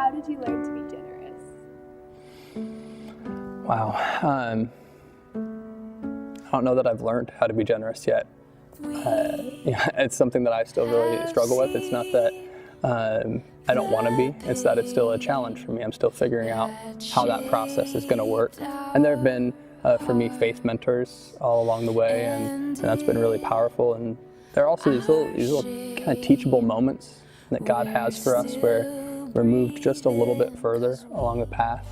how did you learn to be generous? Wow. I don't know that I've learned how to be generous yet. It's something that I still really struggle with. It's not that I don't want to be, it's that it's still a challenge for me. I'm still figuring out how that process is going to work. And there have been, for me, faith mentors all along the way, and that's been really powerful. And there are also these little kind of teachable moments that God has for us where we're moved just a little bit further along the path.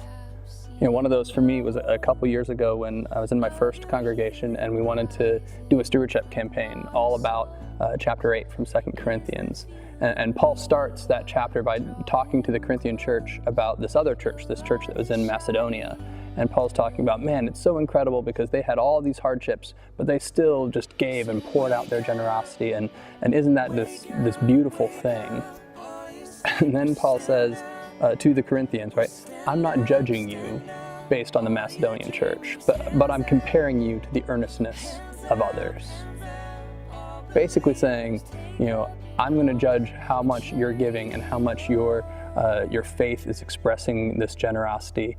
One of those for me was a couple years ago when I was in my first congregation, and we wanted to do a stewardship campaign all about chapter 8 from 2 Corinthians. And Paul starts that chapter by talking to the Corinthian church about this other church, this church that was in Macedonia. And Paul's talking about, man, it's so incredible because they had all these hardships, but they still just gave and poured out their generosity. And isn't that this beautiful thing? And then Paul says to the Corinthians, right, I'm not judging you based on the Macedonian church, but I'm comparing you to the earnestness of others. Basically saying, I'm going to judge how much you're giving and how much your faith is expressing this generosity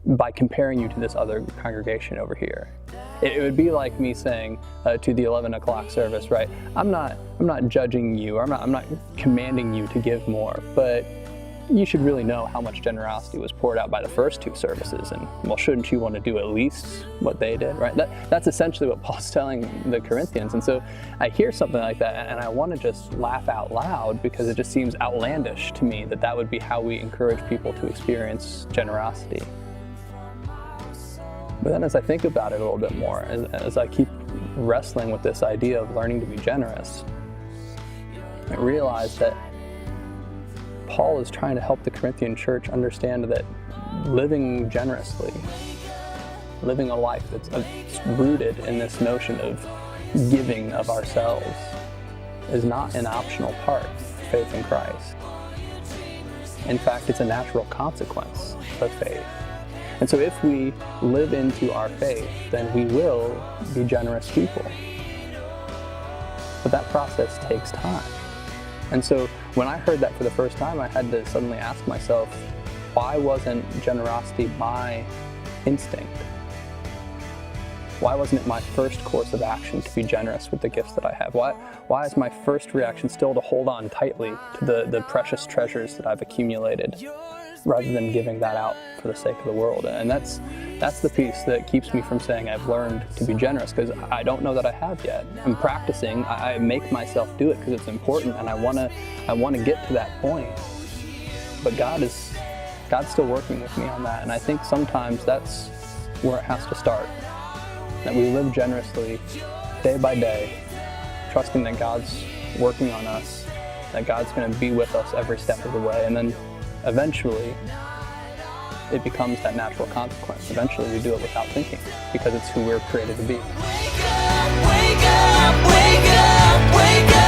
by comparing you to this other congregation over here. It would be like me saying to the 11 o'clock service, right? I'm not judging you, or I'm not commanding you to give more, but you should really know how much generosity was poured out by the first two services, and well, shouldn't you want to do at least what they did, right? That's essentially what Paul's telling the Corinthians. And so I hear something like that and I want to just laugh out loud because it just seems outlandish to me that would be how we encourage people to experience generosity. But then as I think about it a little bit more, as I keep wrestling with this idea of learning to be generous, I realize that Paul is trying to help the Corinthian church understand that living generously, living a life that's rooted in this notion of giving of ourselves, is not an optional part of faith in Christ. In fact, it's a natural consequence of faith. And so if we live into our faith, then we will be generous people. But that process takes time. And so when I heard that for the first time, I had to suddenly ask myself, why wasn't generosity my instinct? Why wasn't it my first course of action to be generous with the gifts that I have? Why is my first reaction still to hold on tightly to the precious treasures that I've accumulated, rather than giving that out for the sake of the world? And that's the piece that keeps me from saying I've learned to be generous, because I don't know that I have yet. I'm practicing. I make myself do it because it's important, and I want to get to that point. But God's still working with me on that, and I think sometimes that's where it has to start. That we live generously day by day, trusting that God's working on us, that God's going to be with us every step of the way, and then eventually it becomes that natural consequence. Eventually we do it without thinking, because it's who we're created to be. Wake up, wake up, wake up, wake up.